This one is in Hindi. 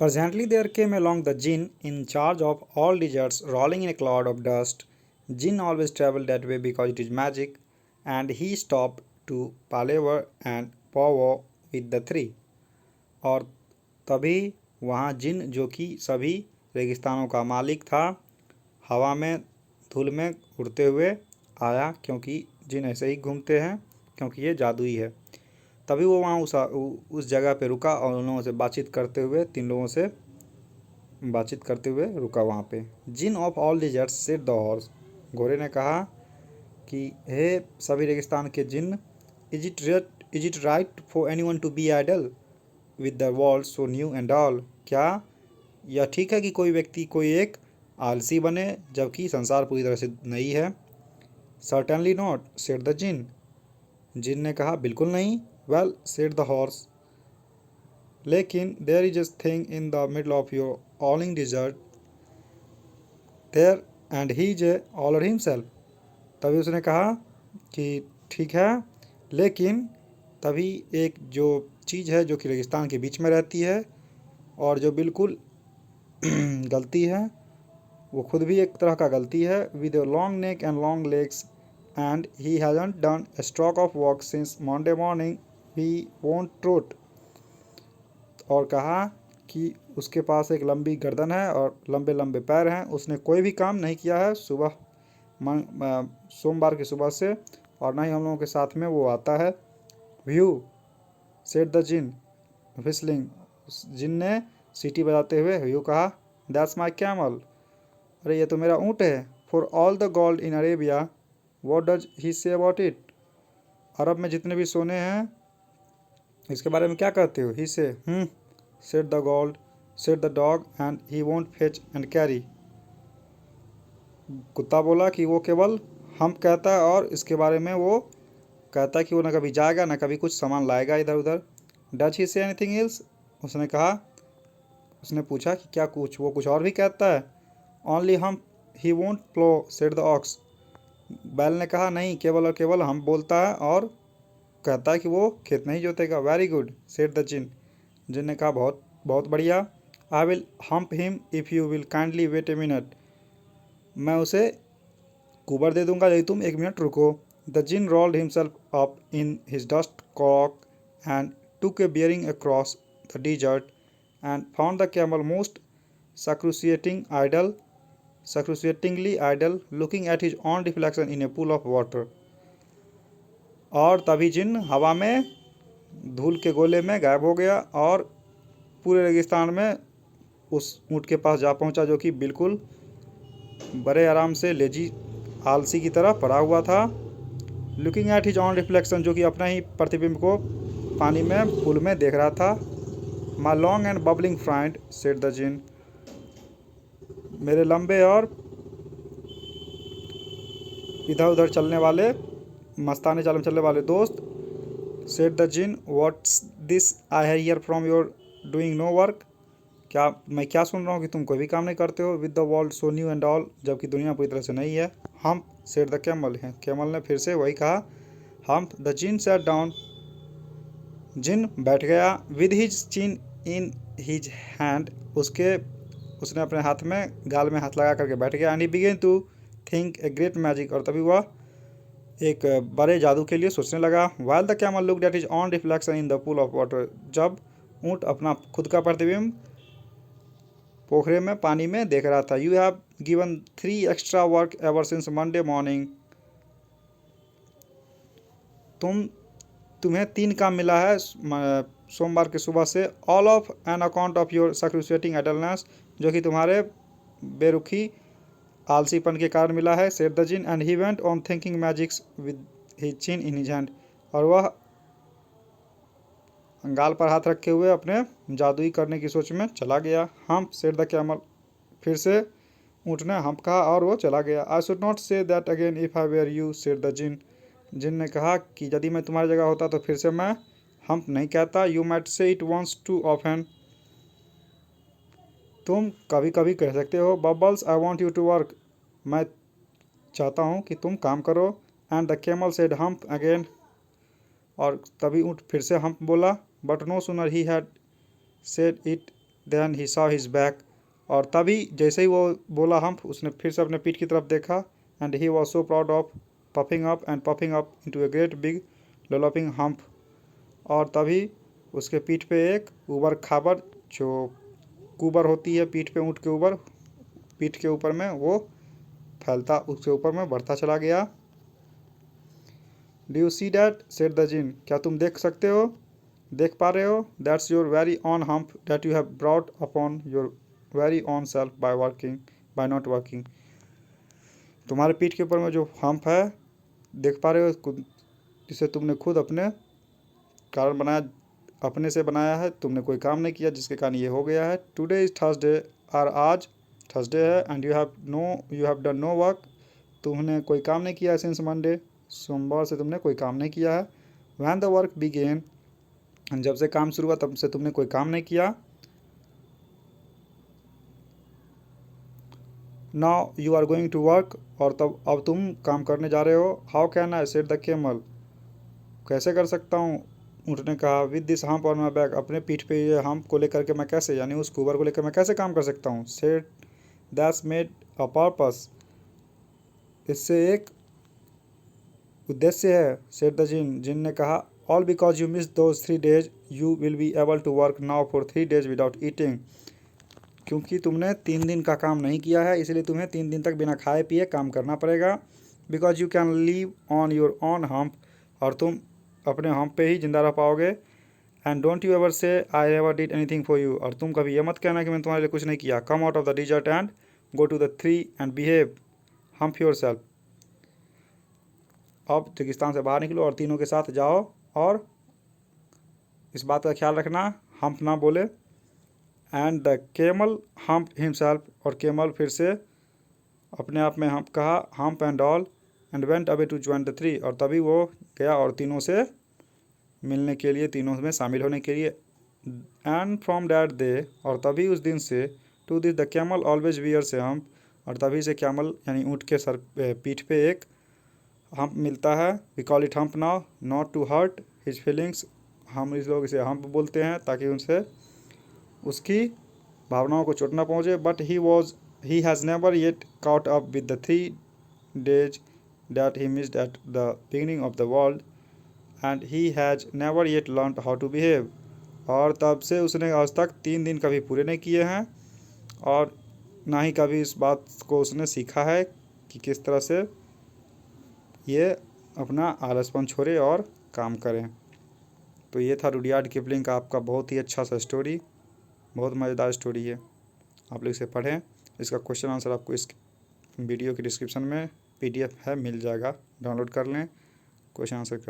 Presently there came along the Jinn in charge of all deserts, rolling in a cloud of dust. Jinn always traveled that way because it is magic, and he stopped to palaver and powwow with the three. और तभी वहाँ जिन जो कि सभी रेगिस्तानों का मालिक था, हवा में धूल में उड़ते हुए आया, क्योंकि जिन ऐसे ही घूमते हैं, क्योंकि ये जादुई है। तभी वो वहाँ उस जगह पे रुका और उन लोगों से बातचीत करते हुए, तीन लोगों से बातचीत करते हुए रुका वहाँ पे। Djinn of all deserts said the horse, घोड़े ने कहा कि हे सभी रेगिस्तान के जिन, is it right for anyone to be idle with the world so new and all, क्या यह ठीक है कि कोई व्यक्ति कोई एक आलसी बने जबकि संसार पूरी तरह से नई है। Certainly not said the djinn, जिन ने कहा बिल्कुल नहीं। वेल सेड द हॉर्स, लेकिन there is a thing in the middle of your howling desert there and he is a howler himself. तभी उसने कहा कि ठीक है, लेकिन तभी एक जो चीज़ है जो कि रेगिस्तान के बीच में रहती है और जो बिल्कुल गलती है, वो खुद भी एक तरह का गलती है। With a long neck and long legs and he hasn't done A stroke of walk since Monday morning he won't trout. और कहा कि उसके पास एक लंबी गर्दन है और लंबे लंबे पैर हैं, उसने कोई भी काम नहीं किया है सुबह सोमवार की सुबह से, और ना ही हम लोगों के साथ में वो आता है। Whew said the djinn whistling, जिन ने सीटी बजाते हुए व्यू कहा। दैट्स माई कैमल, अरे ये तो मेरा ऊँट है। For all the gold in Arabia what does he say about it, अरब में जितने भी सोने हैं इसके बारे में क्या कहते हो। ही से said the gold said the dog and he won't fetch and carry, कुत्ता बोला कि वो केवल हम कहता है और इसके बारे में वो कहता है कि वो ना कभी जाएगा ना कभी कुछ सामान लाएगा इधर उधर। Does he say anything else, उसने कहा, उसने पूछा कि क्या वो कुछ और भी कहता है। Only humph he won't plough said the ox, बैल ने कहा नहीं, केवल और केवल हम बोलता है और कहता है कि वो खेत नहीं जोतेगा। Very good said the djinn, जिन ने कहा बहुत बहुत बढ़िया। I will humph him if you will kindly wait a minute, मैं उसे कुबर दे दूंगा यदि तुम एक मिनट रुको। The djinn rolled himself up in his dust कॉक and took a bearing across the desert and found the camel most excruciatingly idle looking at his own reflection in a pool of water. और तभी जिन हवा में धूल के गोले में गायब हो गया और पूरे रेगिस्तान में उस ऊँट के पास जा पहुंचा जो कि बिल्कुल बड़े आराम से लेजी आलसी की तरह पड़ा हुआ था। Looking at his own reflection, जो कि अपना ही प्रतिबिंब को पानी में पूल में देख रहा था। My long and bubbling friend said the djinn, मेरे लंबे और इधर उधर चलने वाले मस्ताने चाल में चलने वाले दोस्त। Said the djinn what's this I hear from your doing no work, क्या मैं क्या सुन रहा हूँ कि तुम कोई भी काम नहीं करते हो। With the world so new and all, जबकि दुनिया पूरी तरह से नहीं है। हम सेड द कैमल है, कैमल ने फिर से वही कहा। हम द जिन सेट डाउन, जिन बैठ गया। With his chin in his hand, उसने अपने हाथ में गाल में हाथ लगा करके बैठ गया। And he began to think a great magic, और तभी वह एक बड़े जादू के लिए सोचने लगा। While the camel looked at his own reflection in the pool of water, जब ऊँट अपना खुद का प्रतिबिंब पोखरे में पानी में देख रहा था। You have given 3 extra work ever since Monday morning, तुम्हें 3 काम मिला है सोमवार की सुबह से। All of an account of your excruciating idleness, जो कि तुम्हारे बेरुखी आलसीपन के कारण मिला है। Said the djinn and he went on thinking magics with his chin in his hand, और वह गाल पर हाथ रखे हुए अपने जादुई करने की सोच में चला गया। हम्प सेड द कैमल, फिर से ऊँट ने हम्प कहा और वो चला गया। I should not say that again if I were you said the djinn, जिन ने कहा कि यदि मैं तुम्हारी जगह होता तो फिर से मैं हम्प नहीं कहता। You might say it once too often, तुम कभी कभी कह सकते हो। Bubbles I want you to work, मैं चाहता हूँ कि तुम काम करो। And the camel said humph again, और तभी ऊँट फिर से हम्प बोला। But no sooner he had said it then he saw his back, और तभी जैसे ही वो बोला हम्प, उसने फिर से अपने पीठ की तरफ देखा, and he was so proud of puffing up into a great big lolloping hump, और तभी उसके पीठ पे एक ऊबर खाबर, जो कुबर होती है पीठ पे ऊँट के ऊपर, पीठ के ऊपर में वो फैलता, उसके ऊपर में बढ़ता चला गया। Do you see that said the djinn, क्या तुम देख सकते हो, देख पा रहे हो, that's your very own hump that you have brought upon your very own self by not working, तुम्हारे पीठ के ऊपर में जो हम्प है, देख पा रहे हो, जिसे तुमने खुद अपने कारण बनाया, अपने से बनाया है, तुमने कोई काम नहीं किया जिसके कारण ये हो गया है। टुडे इज थर्सडे, और आज थर्सडे है, and you have done no work, तुमने कोई काम नहीं किया सिंस मंडे, सोमवार से तुमने कोई काम नहीं किया है। व्हेन द वर्क बिगेन, जब से काम शुरू हुआ तब से तुमने कोई काम नहीं किया। Now you are going to work, और तब अब तुम काम करने जा रहे हो। How can I said the camel, कैसे कर सकता हूँ, ऊँट ने कहा, with this hump on my back, अपने पीठ पे ये हम्प को लेकर के मैं कैसे, यानी उस कुबर को लेकर मैं कैसे काम कर सकता हूँ। Said that's made a purpose, इससे एक उद्देश्य है। सेड द जिन, जिन ने कहा, all because you miss those 3 days, you will be able to work now for 3 days without eating, क्योंकि तुमने 3 दिन का काम नहीं किया है, इसलिए तुम्हें 3 दिन तक बिना खाए पिए काम करना पड़ेगा। Because you can leave on your on hump, और तुम अपने हम्प पे ही जिंदा रह पाओगे। एंड डोंट यू एवर से I ever did anything for you, और तुम कभी ये मत कहना कि मैंने तुम्हारे लिए कुछ नहीं किया। Come out of the desert and go to the tree and behave humph yourself, अब रेगिस्तान से बाहर निकलो और तीनों के साथ जाओ, और इस बात का ख्याल रखना हम्प ना बोले। And the camel humph himself, और केमल फिर से अपने आप में हम्प कहा, humph and all, and went away to join the three, और तभी वो गया और तीनों से मिलने के लिए, तीनों में शामिल होने के लिए। एंड फ्रॉम दैट डे, और तभी उस दिन से, to this the camel always wears a hump, और तभी से कैमल यानी ऊँट के सर पीठ पे एक हम्प मिलता है। We call it hump now not to hurt his feelings, हम इस लोग इसे हम्प बोलते हैं ताकि उनसे उसकी भावनाओं को चोट न पहुँचे। But he has never yet caught up with the 3 days that he missed at the beginning of the world, and he has never yet learned how to behave, और तब से उसने आज तक 3 दिन कभी पूरे नहीं किए हैं, और ना ही कभी इस बात को उसने सीखा है कि किस तरह से ये अपना आलसपन छोड़े और काम करें। तो ये था रुडयार्ड किपलिंग का आपका बहुत ही अच्छा सा स्टोरी, बहुत मज़ेदार स्टोरी है, आप लोग इसे पढ़ें। इसका क्वेश्चन आंसर आपको इस वीडियो के डिस्क्रिप्शन में PDF है, मिल जाएगा, डाउनलोड कर लें, क्वेश्चन आंसर कर लें।